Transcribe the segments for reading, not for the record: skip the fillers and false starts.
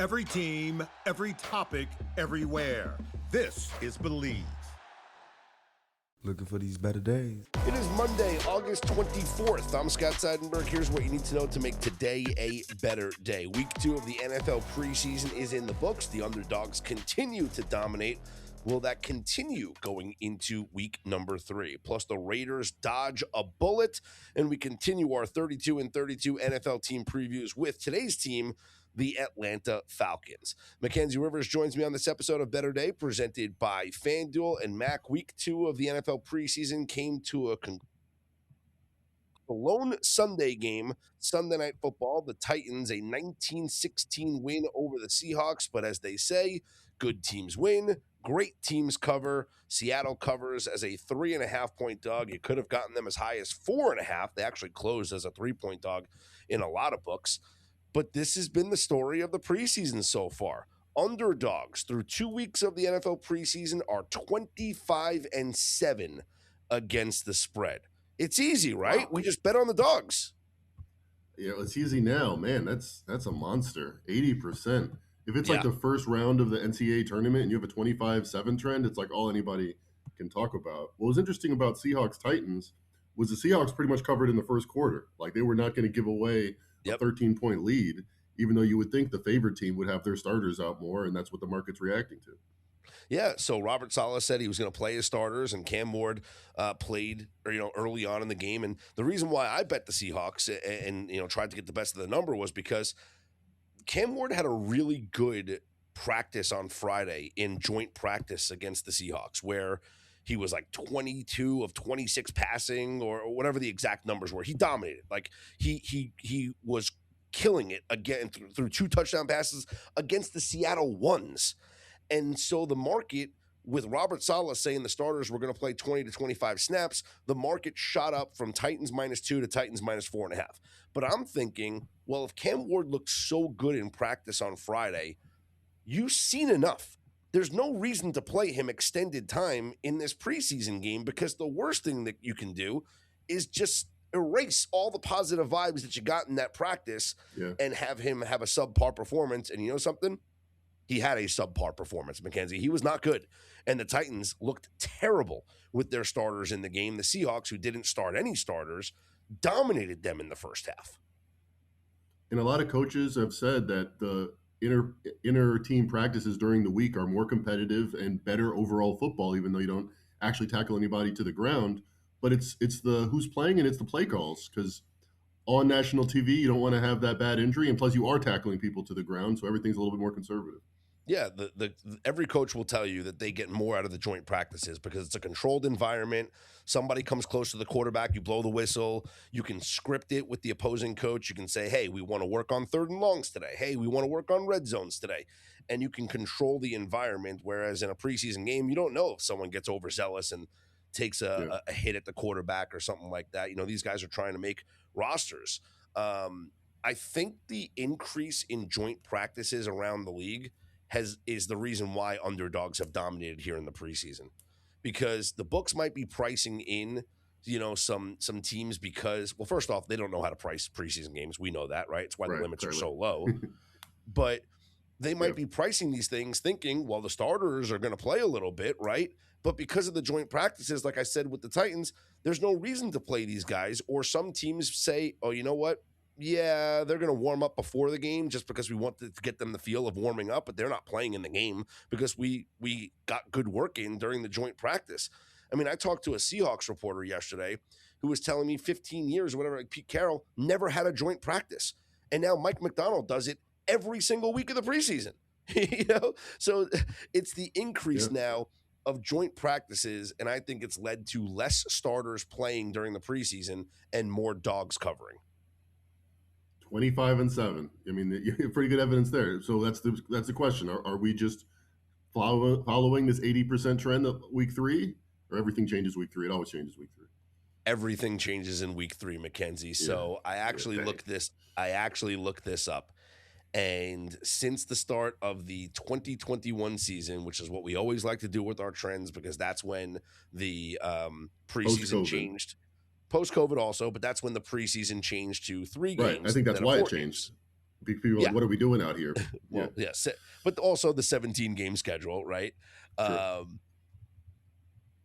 Every team, every topic, everywhere. This is Believe. Looking for these better days. It is Monday, August 24th. I'm Scott Seidenberg. Here's what you need to know to make today a better day. Week 2 of the NFL preseason is in the books. The underdogs continue to dominate. Will that continue going into week number 3? Plus, the Raiders dodge a bullet, and we continue our 32 and 32 NFL team previews with today's team, the Atlanta Falcons. Mackenzie Rivers joins me on this episode of Better Day, presented by FanDuel. And Mac, week 2 of the NFL preseason came to a conclusion. The lone Sunday game, Sunday Night Football, the Titans, a 19-16 win over the Seahawks. But as they say, good teams win, great teams cover. Seattle covers as a 3.5-point dog. You could have gotten them as high as 4.5. They actually closed as a 3-point dog in a lot of books. But this has been the story of the preseason so far. Underdogs through 2 weeks of the NFL preseason are 25-7 against the spread. It's easy, right? Wow. We just bet on the dogs. Yeah, it's easy now. Man, that's a monster. 80%. If it's like Yeah. the first round of the NCAA tournament and you have a 25-7 trend, it's like all anybody can talk about. What was interesting about Seahawks-Titans was the Seahawks pretty much covered in the first quarter. Like they were not going to give away a 13-point lead, even though you would think the favored team would have their starters out more, and that's what the market's reacting to. Yeah, so Robert Saleh said he was going to play his starters, and Cam Ward played early on in the game. And the reason why I bet the Seahawks and tried to get the best of the number was because Cam Ward had a really good practice on Friday in joint practice against the Seahawks, where he was like 22 of 26 passing or whatever the exact numbers were. He dominated. Like he was killing it again through 2 touchdown passes against the Seattle Ones. And so the market, with Robert Saleh saying the starters were going to play 20 to 25 snaps, the market shot up from Titans -2 to Titans -4.5. But I'm thinking, well, if Cam Ward looked so good in practice on Friday, you've seen enough. There's no reason to play him extended time in this preseason game, because the worst thing that you can do is just erase all the positive vibes that you got in that practice and have him have a subpar performance. And you know something? He had a subpar performance, Mackenzie. He was not good. And the Titans looked terrible with their starters in the game. The Seahawks, who didn't start any starters, dominated them in the first half. And a lot of coaches have said that the inner team practices during the week are more competitive and better overall football, even though you don't actually tackle anybody to the ground. But it's the who's playing and it's the play calls, because on national TV, you don't want to have that bad injury. And plus you are tackling people to the ground. So everything's a little bit more conservative. Yeah, every coach will tell you that they get more out of the joint practices because it's a controlled environment. Somebody comes close to the quarterback, you blow the whistle. You can script it with the opposing coach. You can say, hey, we want to work on 3rd and longs today. Hey, we want to work on red zones today. And you can control the environment, whereas in a preseason game, you don't know if someone gets overzealous and takes a hit at the quarterback or something like that. These guys are trying to make rosters. I think the increase in joint practices around the league is the reason why underdogs have dominated here in the preseason, because the books might be pricing in, some teams because, well, first off, they don't know how to price preseason games. We know that, right? It's why the limits are so low. But they might be pricing these things thinking, well, the starters are going to play a little bit, right? But because of the joint practices, like I said with the Titans, there's no reason to play these guys. Or some teams say, oh, you know what? Yeah, they're going to warm up before the game just because we want to get them the feel of warming up, but they're not playing in the game because we got good work in during the joint practice. I mean, I talked to a Seahawks reporter yesterday who was telling me 15 years or whatever, like Pete Carroll never had a joint practice. And now Mike McDonald does it every single week of the preseason. So it's the increase now of joint practices, and I think it's led to less starters playing during the preseason and more dogs covering. 25-7. I mean, you have pretty good evidence there. So that's the question. Are we just following this 80% trend of week 3, or everything changes week 3? It always changes week 3. Everything changes in week 3, Mackenzie. So I actually looked this up. And since the start of the 2021 season, which is what we always like to do with our trends, because that's when the preseason changed. Post-COVID also, but that's when the preseason changed to 3 games. Right, I think that's why it changed. People are Yeah. like, what are we doing out here? Well, but also the 17 game schedule, right? Sure.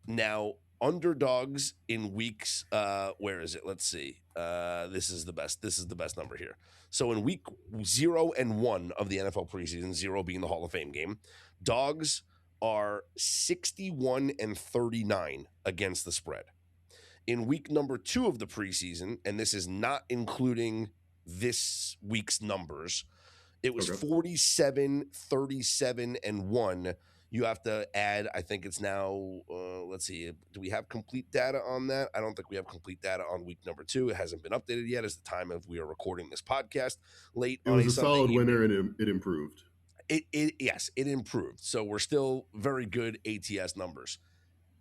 Now underdogs in weeks. Where is it? Let's see. This is the best. This is the best number here. So in week 0 and 1 of the NFL preseason, 0 being the Hall of Fame game, dogs are 61 and 39 against the spread. In week number 2 of the preseason, and this is not including this week's numbers, it was 47, 37, and 1. You have to add, I think it's now, let's see, do we have complete data on that? I don't think we have complete data on week number 2. It hasn't been updated yet as the time of we are recording this podcast late It on was a Sunday solid evening. winner, and it improved. Yes, it improved. So we're still very good ATS numbers.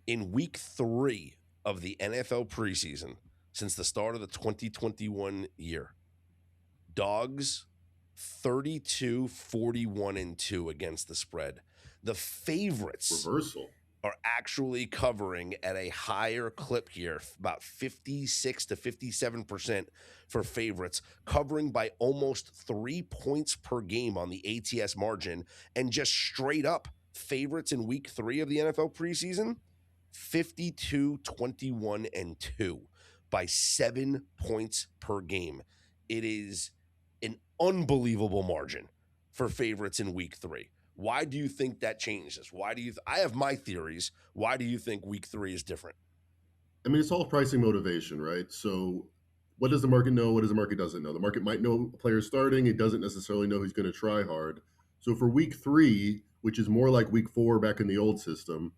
In week 3 of the NFL preseason, since the start of the 2021 year, dogs 32, 41, and 2 against the spread. The favorites Reversal. are actually covering at a higher clip here, about 56 to 57% for favorites, covering by almost 3 points per game on the ATS margin. And just straight up favorites in week 3 of the NFL preseason, 52, 21, and 2 by 7 points per game. It is an unbelievable margin for favorites in week 3. Why do you think that changes? Why do you? I have my theories. Why do you think week 3 is different? I mean, it's all pricing motivation, right? So what does the market know? What does the market doesn't know? The market might know a player starting. It doesn't necessarily know who's going to try hard. So for week 3, which is more like week 4 back in the old system,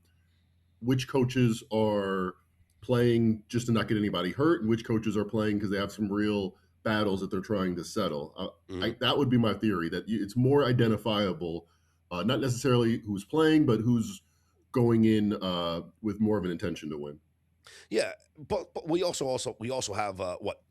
which coaches are playing just to not get anybody hurt, and which coaches are playing because they have some real battles that they're trying to settle. That would be my theory, that it's more identifiable, not necessarily who's playing, but who's going in with more of an intention to win. Yeah, but we also have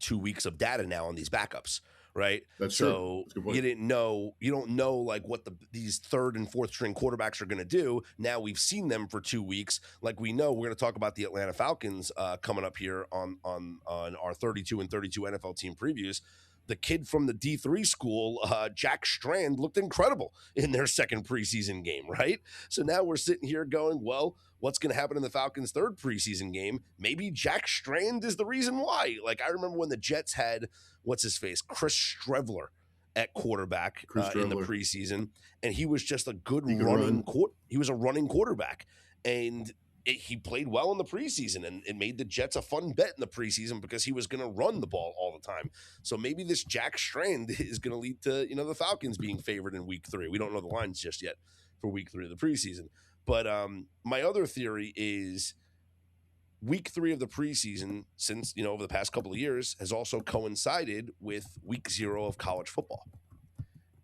2 weeks of data now on these backups, right? That's so true. That's a good point. You don't know like what these third and fourth string quarterbacks are going to do. Now we've seen them for 2 weeks. Like we know we're going to talk about the Atlanta Falcons coming up here on our 32 and 32 NFL team previews. The kid from the D3 school, Jack Strand, looked incredible in their second preseason game, right? So now we're sitting here going, well, what's going to happen in the Falcons' third preseason game? Maybe Jack Strand is the reason why. Like, I remember when the Jets had, Chris Strevler at quarterback in the preseason, and he was just a good running he was a running quarterback. And he played well in the preseason, and it made the Jets a fun bet in the preseason because he was going to run the ball all the time. So maybe this Jack Strand is going to lead to, the Falcons being favored in week 3. We don't know the lines just yet for week 3 of the preseason. But my other theory is week 3 of the preseason, since, over the past couple of years, has also coincided with week 0 of college football.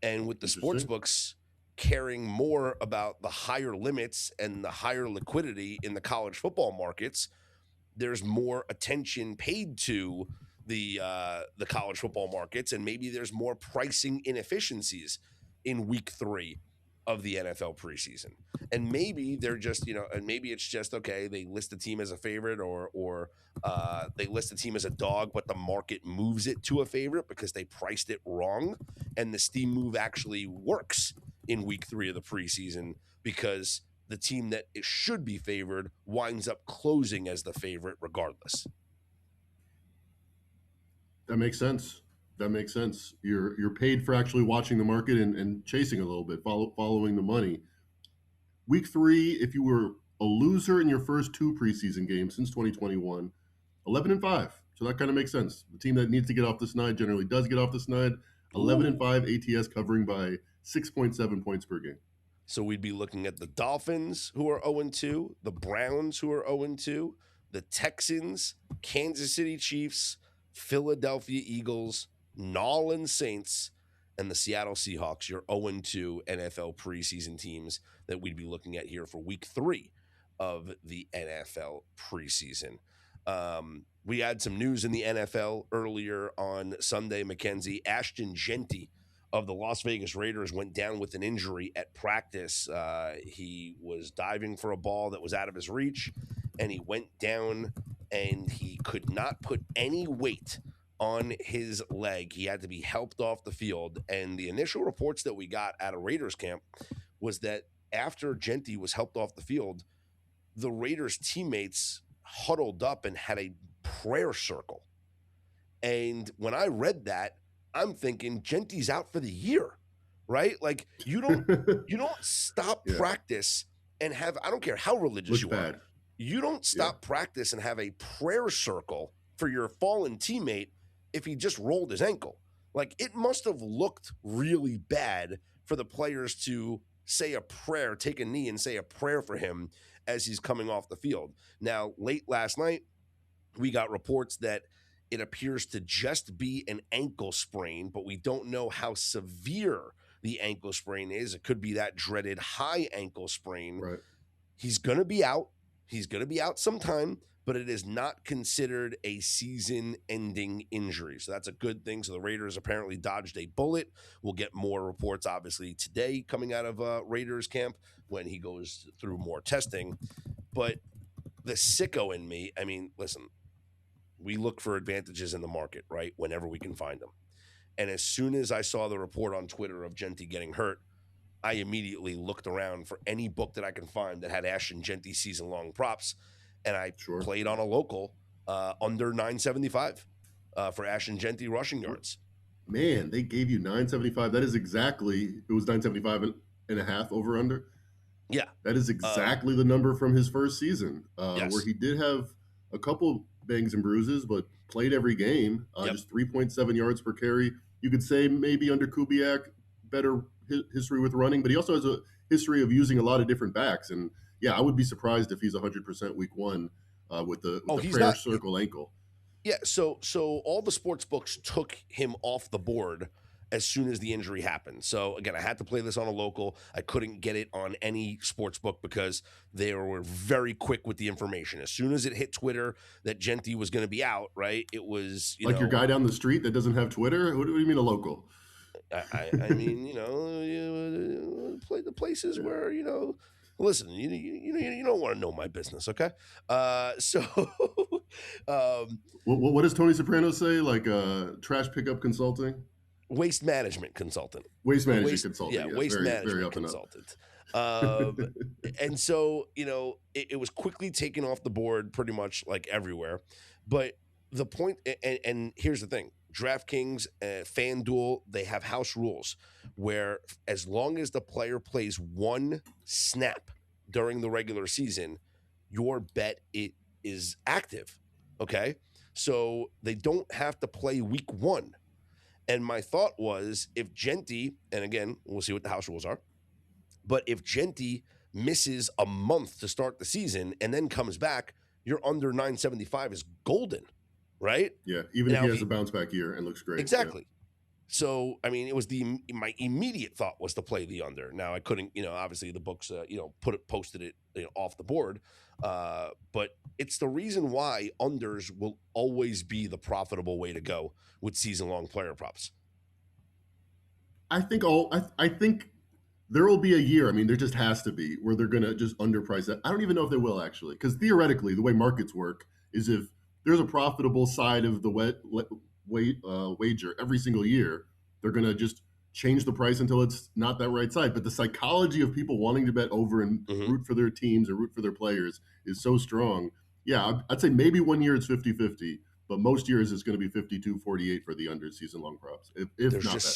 And with the sports books caring more about the higher limits and the higher liquidity in the college football markets, there's more attention paid to the college football markets, and maybe there's more pricing inefficiencies in week 3 of the NFL preseason. And maybe they're just, and maybe it's just, okay, they list the team as a favorite or they list the team as a dog, but the market moves it to a favorite because they priced it wrong. And the steam move actually works in week 3 of the preseason because the team that it should be favored winds up closing as the favorite regardless. That makes sense. You're paid for actually watching the market and chasing a little bit, following the money. Week 3, if you were a loser in your first 2 preseason games since 2021, 11-5. So that kind of makes sense. The team that needs to get off the snide generally does get off the snide. 11-5 ATS covering by 6.7 points per game. So we'd be looking at the Dolphins, who are 0-2, the Browns, who are 0-2, the Texans, Kansas City Chiefs, Philadelphia Eagles, New Orleans Saints, and the Seattle Seahawks, your 0-2 NFL preseason teams that we'd be looking at here for week 3 of the NFL preseason. We had some news in the NFL earlier on Sunday, Mackenzie. Ashton Genty of the Las Vegas Raiders went down with an injury at practice. He was diving for a ball that was out of his reach, and he went down, and he could not put any weight on his leg. He had to be helped off the field. And the initial reports that we got out of Raiders camp was that after Genti was helped off the field, the Raiders teammates huddled up and had a prayer circle. And when I read that, I'm thinking Genti's out for the year, right? Like you don't stop practice and have, I don't care how religious you are. You don't stop practice and have a prayer circle for your fallen teammate if he just rolled his ankle. Like it must have looked really bad for the players to say a prayer, take a knee and say a prayer for him as he's coming off the field. Now, late last night, we got reports that it appears to just be an ankle sprain, but we don't know how severe the ankle sprain is. It could be that dreaded high ankle sprain. Right. He's going to be out. He's going to be out sometime, but it is not considered a season-ending injury. So that's a good thing. So the Raiders apparently dodged a bullet. We'll get more reports, obviously, today coming out of Raiders camp when he goes through more testing. But the sicko in me, I mean, listen, we look for advantages in the market, right, whenever we can find them. And as soon as I saw the report on Twitter of Genti getting hurt, I immediately looked around for any book that I can find that had Ashton Genti season-long props, and I played on a local under 975 for Ashton Genti rushing yards. Man, they gave you 975. That is exactly, it was 975 and a half over under. Yeah. That is exactly the number from his first season, yes. where he did have a couple bangs and bruises, but played every game, just 3.7 yards per carry. You could say maybe under Kubiak, better history with running, but he also has a history of using a lot of different backs. And yeah, I would be surprised if he's 100% week one with the prayer circle ankle. Yeah, so all the sports books took him off the board as soon as the injury happened. So again, I had to play this on a local. I couldn't get it on any sports book because they were very quick with the information. As soon as it hit Twitter that Genti was going to be out, right? It was your guy down the street that doesn't have Twitter. What do you mean a local? I mean, you play the places where listen, you don't want to know my business, okay? What does Tony Soprano say? Like trash pickup consulting. Waste management consultant. Waste management consultant. Yeah, waste management consultant. And so, it was quickly taken off the board pretty much like everywhere. But the point, and here's the thing, DraftKings, FanDuel, they have house rules where as long as the player plays one snap during the regular season, your bet is active, okay? So they don't have to play week one. And my thought was if Genti, and again, we'll see what the house rules are, but if Genti misses a month to start the season and then comes back, you're under 975 is golden, right? Yeah, even if he has a bounce back year and looks great. Exactly. Yeah. So, I mean, it was my immediate thought was to play the under. Now I couldn't, obviously the books, posted it off the board. But it's the reason why unders will always be the profitable way to go with season-long player props. I think there will be a year. I mean, there just has to be where they're going to just underprice that. I don't even know if they will actually, because theoretically, the way markets work is if there's a profitable side of the wager every single year, they're going to just change the price until it's not that right side. But the psychology of people wanting to bet over and root for their teams or root for their players is so strong. Yeah, I'd say maybe one year it's 50-50, but most years it's going to be 52-48 for the under season-long props, if not better.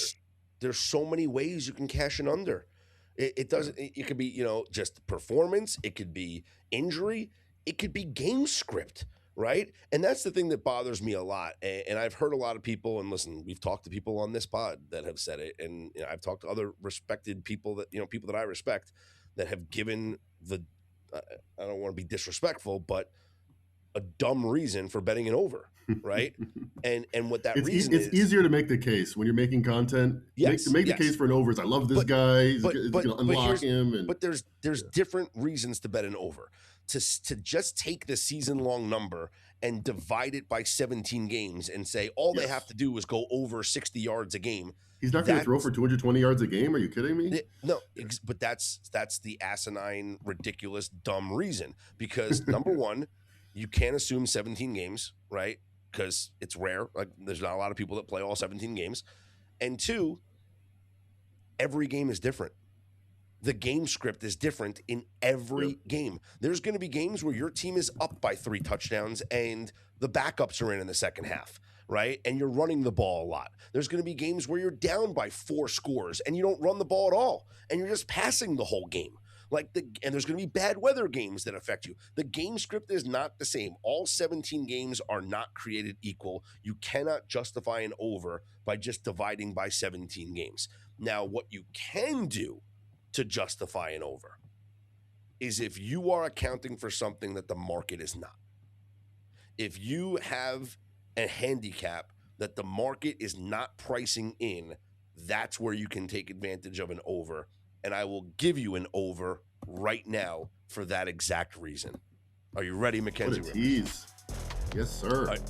There's so many ways you can cash an under. It doesn't. It could be just performance. It could be injury. It could be game script. Right. And that's the thing that bothers me a lot. And I've heard a lot of people, and listen, we've talked to people on this pod that have said it. And I've talked to other respected people that, people that I respect that have given I don't want to be disrespectful, but a dumb reason for betting it over. Right. and what that reason is. It's easier to make the case when you're making content. Yes. Make the case for an over. I love this guy. He's going to unlock him. But there's different reasons to bet an over. To just take the season-long number and divide it by 17 games and say all they have to do is go over 60 yards a game. He's not going to throw for 220 yards a game. Are you kidding me? No, but that's the asinine, ridiculous, dumb reason. Because number one, you can't assume 17 games, right? because it's rare. Like, there's not a lot of people that play all 17 games. And 2, every game is different. The game script is different in every game. There's going to be games where your team is up by 3 touchdowns and the backups are in the second half, right? And you're running the ball a lot. There's going to be games where you're down by 4 scores and you don't run the ball at all, and you're just passing the whole game. And there's going to be bad weather games that affect you. The game script is not the same. All 17 games are not created equal. You cannot justify an over by just dividing by 17 games. Now, what you can do to justify an over is if you are accounting for something that the market is not. If you have a handicap that the market is not pricing in, that's where you can take advantage of an over. And I will give you an over right now for that exact reason. Are you ready, Mackenzie? What a tease. Yes, sir. All right.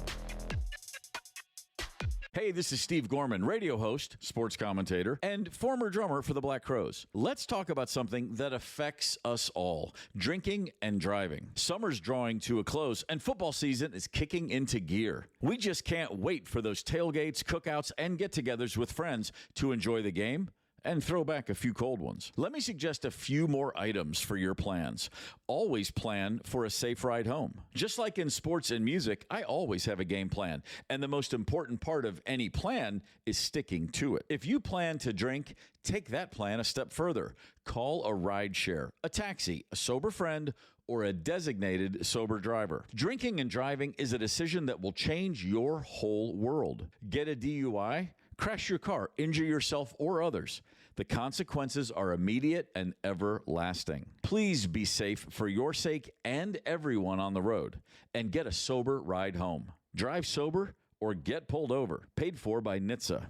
Hey, this is Steve Gorman, radio host, sports commentator, and former drummer for the Black Crowes. Let's talk about something that affects us all: drinking and driving. Summer's drawing to a close, and football season is kicking into gear. We just can't wait for those tailgates, cookouts, and get-togethers with friends to enjoy the game and throw back a few cold ones. Let me suggest a few more items for your plans. Always plan for a safe ride home. Just like in sports and music, I always have a game plan, and the most important part of any plan is sticking to it. If you plan to drink, take that plan a step further. Call a ride share, a taxi, a sober friend, or a designated sober driver. Drinking and driving is a decision that will change your whole world. Get a DUI? Crash your car, injure yourself or others. The consequences are immediate and everlasting. Please be safe for your sake and everyone on the road, and get a sober ride home. Drive sober or get pulled over. Paid for by NHTSA.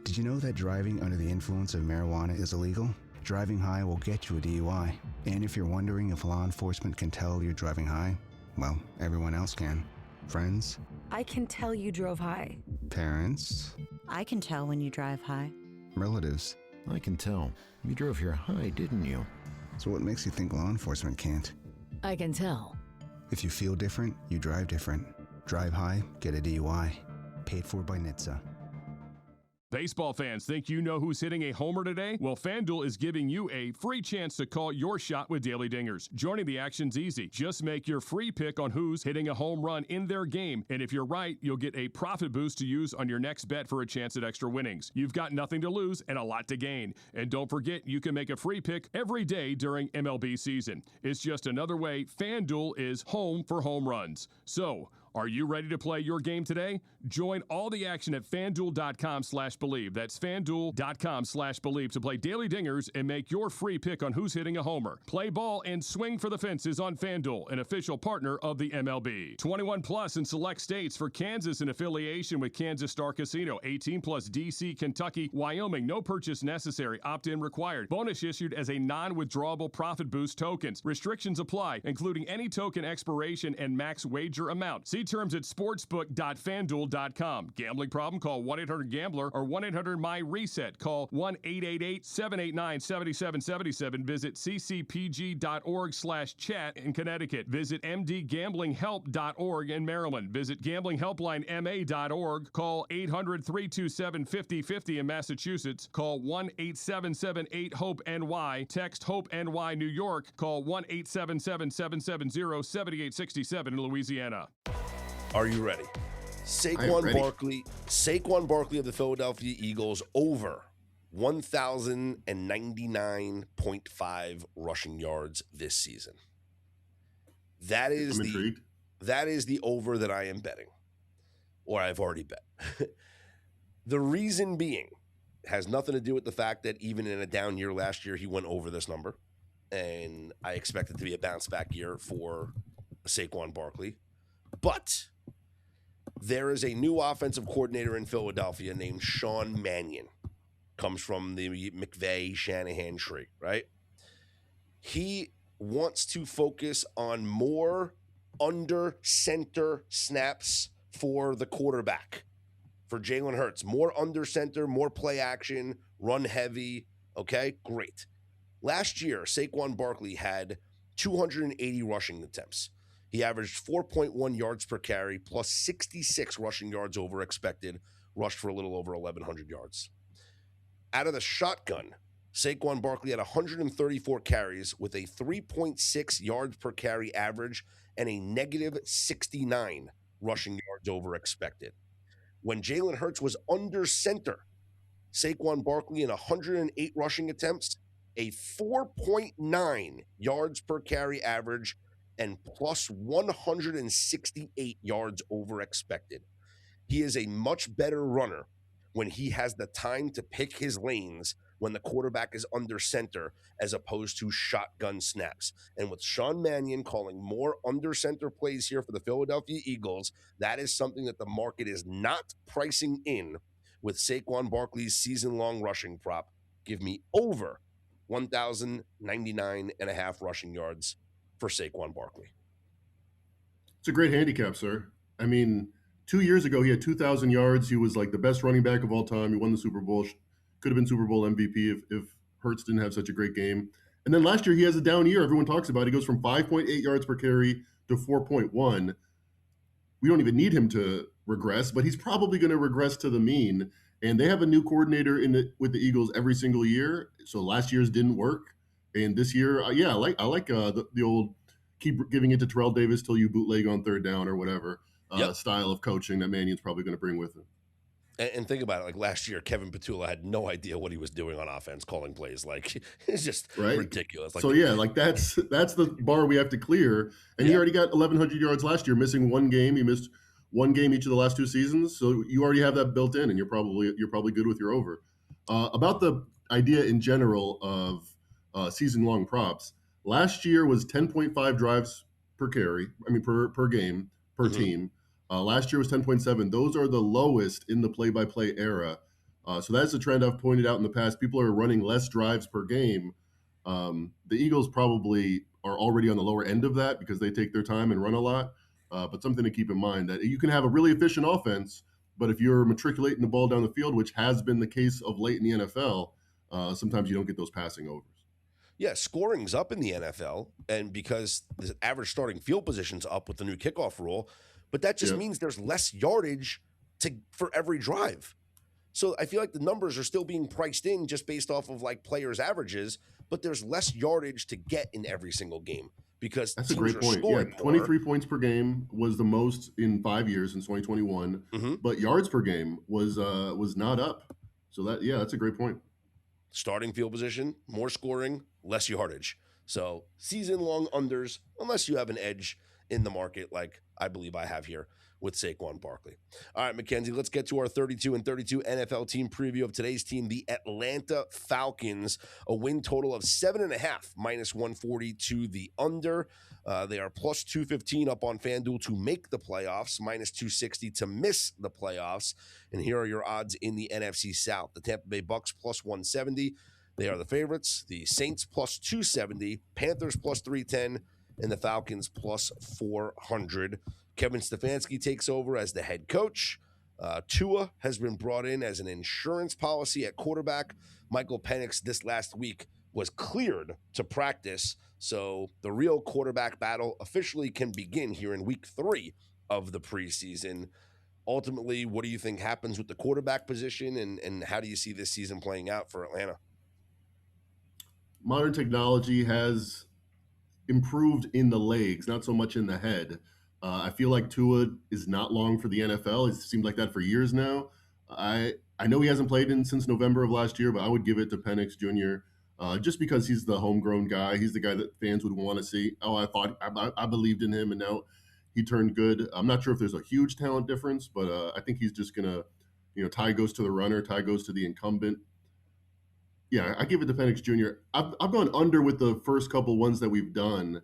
Did you know that driving under the influence of marijuana is illegal? Driving high will get you a DUI. And if you're wondering if law enforcement can tell you're driving high, well, everyone else can. Friends? I can tell you drove high. Parents? I can tell when you drive high. Relatives? I can tell. You drove here high, didn't you? So what makes you think law enforcement can't? I can tell. If you feel different, you drive different. Drive high, get a DUI. Paid for by NHTSA. Baseball fans, think you know who's hitting a homer today? Well, FanDuel is giving you a free chance to call your shot with Daily Dingers. Joining the action's easy. Just make your free pick on who's hitting a home run in their game, and if you're right, you'll get a profit boost to use on your next bet for a chance at extra winnings. You've got nothing to lose and a lot to gain. And don't forget, you can make a free pick every day during MLB season. It's just another way FanDuel is home for home runs. So, are you ready to play your game today? Join all the action at FanDuel.com/Believe. That's FanDuel.com/Believe to play Daily Dingers and make your free pick on who's hitting a homer. Play ball and swing for the fences on FanDuel, an official partner of the MLB. 21 plus in select states. For Kansas in affiliation with Kansas Star Casino. 18 plus DC, Kentucky, Wyoming. No purchase necessary. Opt-in required. Bonus issued as a non-withdrawable profit boost tokens. Restrictions apply, including any token expiration and max wager amount. See terms at sportsbook.fanduel.com. Gambling problem? Call 1-800-GAMBLER or 1-800-MY-RESET. Call 1-888-789-7777. Visit ccpg.org/chat in Connecticut. Visit mdgamblinghelp.org in Maryland. Visit gamblinghelplinema.org. Call 800-327-5050 in Massachusetts. Call 1-877-8-HOPE-NY. Text HOPE-NY New York. Call 1-877-770-7867 in Louisiana. Are you ready? Saquon Barkley of the Philadelphia Eagles over 1,099.5 rushing yards this season. That is the over that I am betting, or I've already bet. The reason being has nothing to do with the fact that even in a down year last year, he went over this number, and I expect it to be a bounce back year for Saquon Barkley. But there is a new offensive coordinator in Philadelphia named Sean Mannion. Comes from the McVay-Shanahan tree, right? He wants to focus on more under center snaps for the quarterback, for Jalen Hurts. More under center, more play action, run heavy. Okay, great. Last year, Saquon Barkley had 280 rushing attempts. He averaged 4.1 yards per carry, plus 66 rushing yards over expected, rushed for a little over 1,100 yards. Out of the shotgun, Saquon Barkley had 134 carries with a 3.6 yards per carry average and a negative 69 rushing yards over expected. When Jalen Hurts was under center, Saquon Barkley in 108 rushing attempts, a 4.9 yards per carry average, and plus 168 yards over expected. He is a much better runner when he has the time to pick his lanes when the quarterback is under center as opposed to shotgun snaps. And with Sean Mannion calling more under center plays here for the Philadelphia Eagles, that is something that the market is not pricing in with Saquon Barkley's season-long rushing prop. Give me over 1,099.5 rushing yards for Saquon Barkley. It's a great handicap, sir. I mean, 2 years ago, he had 2,000 yards. He was like the best running back of all time. He won the Super Bowl. Could have been Super Bowl MVP if Hurts didn't have such a great game. And then last year, he has a down year. Everyone talks about it. He goes from 5.8 yards per carry to 4.1. We don't even need him to regress, but he's probably going to regress to the mean. And they have a new coordinator with the Eagles every single year. So last year's didn't work. And this year, I like the old keep giving it to Terrell Davis till you bootleg on third down or whatever style of coaching that Mannion's probably going to bring with him. And think about it, like last year, Kevin Petula had no idea what he was doing on offense, calling plays. Like, it's just ridiculous. Like, that's the bar we have to clear. And he already got 1,100 yards last year, missing one game. He missed one game each of the last two seasons. So you already have that built in, and you're probably good with your over. About the idea in general of season-long props, last year was 10.5 drives per carry. I mean, per game, per team. Last year was 10.7. Those are the lowest in the play-by-play era. So that's a trend I've pointed out in the past. People are running less drives per game. The Eagles probably are already on the lower end of that because they take their time and run a lot. But something to keep in mind that you can have a really efficient offense, but if you're matriculating the ball down the field, which has been the case of late in the NFL, sometimes you don't get those passing overs. Yeah, scoring's up in the NFL, and because the average starting field position's up with the new kickoff rule, but that just means there's less yardage for every drive. So I feel like the numbers are still being priced in just based off of like players' averages, but there's less yardage to get in every single game because that's a great point. Yeah, 23 points per game was the most in 5 years in 2021, but yards per game was not up. So that's a great point. Starting field position, more scoring, less yardage. So season-long unders, unless you have an edge in the market like I believe I have here with Saquon Barkley. All right, Mackenzie, let's get to our 32 and 32 NFL team preview of today's team, the Atlanta Falcons, a win total of 7.5, minus 140 to the under. They are plus 215 up on FanDuel to make the playoffs, minus 260 to miss the playoffs. And here are your odds in the NFC South. The Tampa Bay Bucks plus 170. They are the favorites. The Saints plus 270, Panthers plus 310, and the Falcons plus 400. Kevin Stefanski takes over as the head coach. Tua has been brought in as an insurance policy at quarterback. Michael Penix this last week was cleared to practice, so the real quarterback battle officially can begin here in week 3 of the preseason. Ultimately, what do you think happens with the quarterback position, and how do you see this season playing out for Atlanta? Modern technology has improved in the legs, not so much in the head. I feel like Tua is not long for the NFL. It seemed like that for years now. I know he hasn't played since November of last year, but I would give it to Penix Jr. Just because he's the homegrown guy. He's the guy that fans would want to see. I believed in him, and now he turned good. I'm not sure if there's a huge talent difference, but I think he's just gonna, tie goes to the runner, tie goes to the incumbent. Yeah, I give it to Penix Jr. I've gone under with the first couple ones that we've done.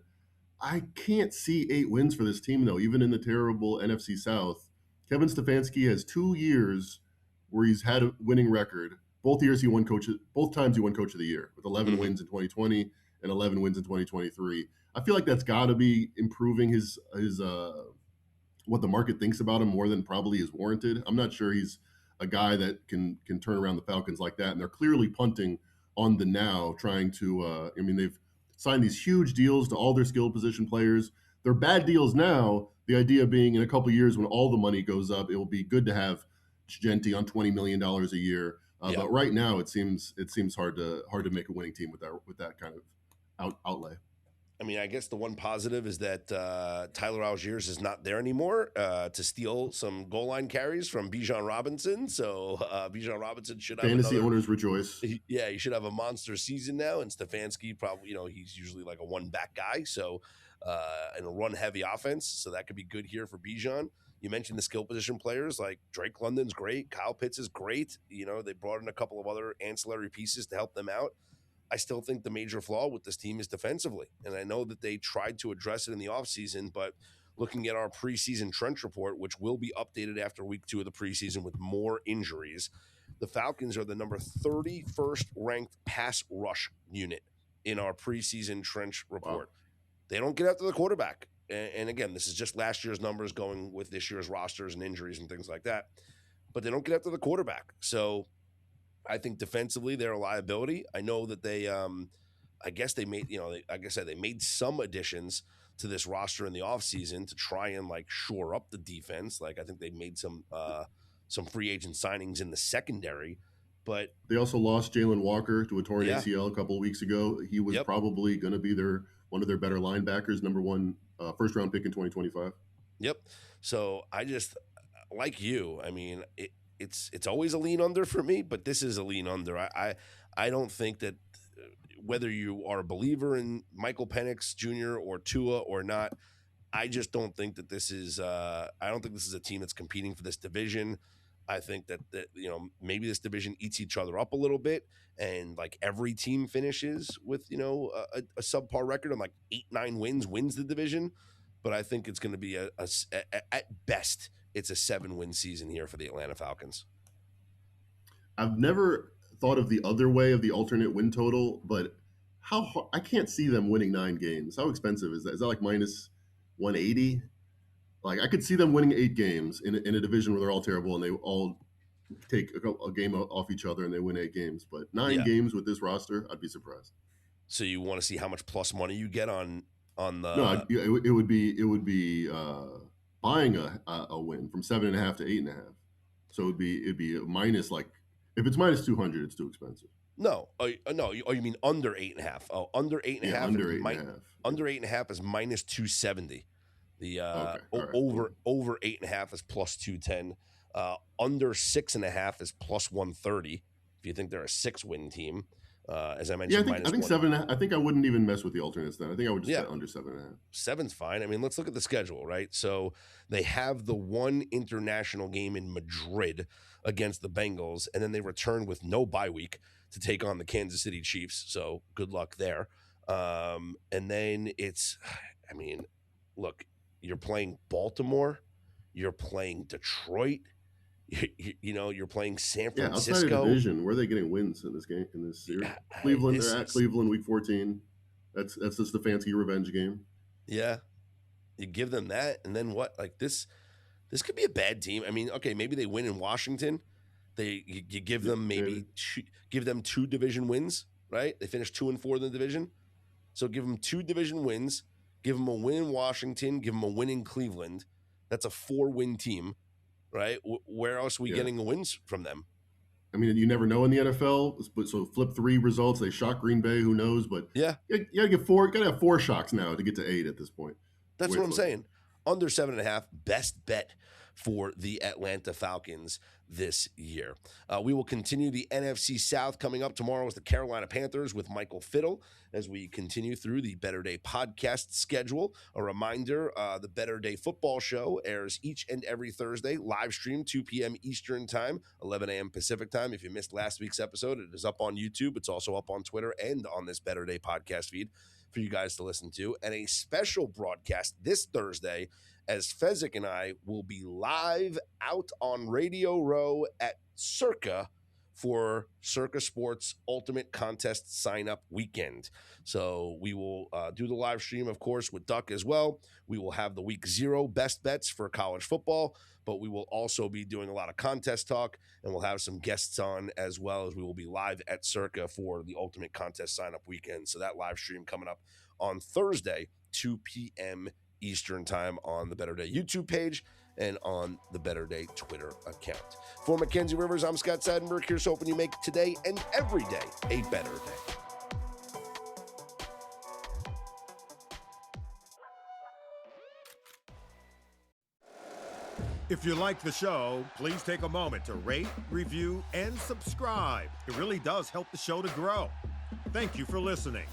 I can't see 8 wins for this team, though, even in the terrible NFC South. Kevin Stefanski has 2 years where he's had a winning record. Both times he won Coach of the Year with 11 wins in 2020 and 11 wins in 2023. I feel like that's got to be improving his what the market thinks about him more than probably is warranted. I'm not sure he's a guy that can turn around the Falcons like that, and they're clearly punting on the now, trying to. They've signed these huge deals to all their skill position players. they're bad deals now. The idea being in a couple of years when all the money goes up, it will be good to have Genti on $20 million a year. But right now, it seems hard to make a winning team with that kind of outlay. I mean, I guess the one positive is that Tyler Algiers is not there anymore to steal some goal line carries from Bijan Robinson. So Bijan Robinson should have fantasy owners rejoice. Yeah, he should have a monster season now. And Stefanski probably, he's usually like a one-back guy. So and a run-heavy offense. So that could be good here for Bijan. You mentioned the skill position players like Drake London's great. Kyle Pitts is great. They brought in a couple of other ancillary pieces to help them out. I still think the major flaw with this team is defensively. And I know that they tried to address it in the offseason, but looking at our preseason trench report, which will be updated after week 2 of the preseason with more injuries, the Falcons are the number 31st ranked pass rush unit in our preseason trench report. Wow. They don't get after the quarterback. And again, this is just last year's numbers going with this year's rosters and injuries and things like that. But they don't get after the quarterback. So I think defensively they're a liability. I know that they, I guess they made, like I said, they made some additions to this roster in the offseason to try and like shore up the defense. Like I think they made some free agent signings in the secondary, but they also lost Jalen Walker to a torn ACL a couple of weeks ago. He was probably going to be one of their better linebackers, number 1 first round pick in 2025. Yep. So I just, like you, I mean, it's always a lean under for me, but this is a lean under. I don't think that whether you are a believer in Michael Penix Jr. or Tua or not, I just don't think that this is I don't think this is a team that's competing for this division. I think that maybe this division eats each other up a little bit, and like every team finishes with a subpar record and like 8-9 wins the division. But I think it's going to be at best it's a 7-win season here for the Atlanta Falcons. I've never thought of the other way of the alternate win total, but I can't see them winning 9 games. How expensive is that? Is that like minus 180? Like I could see them winning 8 games in a division where they're all terrible and they all take a game off each other and they win 8 games. But 9 games with this roster, I'd be surprised. So you want to see how much plus money you get on the? No, it would be buying a win from 7.5 to 8.5. So it'd be a minus, like if it's minus 200, it's too expensive. No, no. You mean under 8.5? Oh, under 8.5. Yeah, under 8.5. Under 8.5 is minus 270. The over 8.5 is plus 210. Under 6.5 is plus 130. If you think they're a 6-win team, as I mentioned, I think 7. I think I wouldn't even mess with the alternates then. I think I would just bet under 7.5. 7's fine. I mean, let's look at the schedule, right? So they have the one international game in Madrid against the Bengals, and then they return with no bye week to take on the Kansas City Chiefs. So good luck there. And then look, you're playing Baltimore, you're playing Detroit, you're playing San Francisco. Outside of division, where are they getting wins in this game, in this series? Cleveland, they're at Cleveland week 14. That's the Stefanski revenge game. Yeah. You give them that, and then what? Like this could be a bad team. I mean, okay, maybe they win in Washington. You give them give them 2 division wins, right? They finished 2-4 in the division. So give them 2 division wins, give them a win in Washington, give them a win in Cleveland. That's a 4-win team, right? Where else are we getting the wins from them? I mean, you never know in the NFL. So flip 3 results. They shock Green Bay. Who knows? But you gotta get 4. Got to have 4 shocks now to get to 8 at this point. That's what I'm saying. Under 7.5, best bet for the Atlanta Falcons this year. We will continue the NFC South. Coming up tomorrow is the Carolina Panthers with Michael Fiddle as we continue through the Better Day podcast schedule. A reminder, the Better Day football show airs each and every Thursday, live stream 2 p.m. Eastern time, 11 a.m. Pacific time. If you missed last week's episode, it is up on YouTube. It's also up on Twitter and on this Better Day podcast feed for you guys to listen to. And a special broadcast this Thursday as Fezzik and I will be live out on Radio Row at Circa for Circa Sports Ultimate Contest Sign-Up Weekend. So we will do the live stream, of course, with Duck as well. We will have the Week 0 best bets for college football, but we will also be doing a lot of contest talk, and we'll have some guests on as well, as we will be live at Circa for the Ultimate Contest Sign-Up Weekend. So that live stream coming up on Thursday, 2 p.m. Eastern time on the Better Day YouTube page and on the Better Day Twitter account. For Mackenzie Rivers, I'm Scott Seidenberg. Here's hoping you make today and every day a better day. If you like the show, please take a moment to rate, review, and subscribe. It really does help the show to grow. Thank you for listening.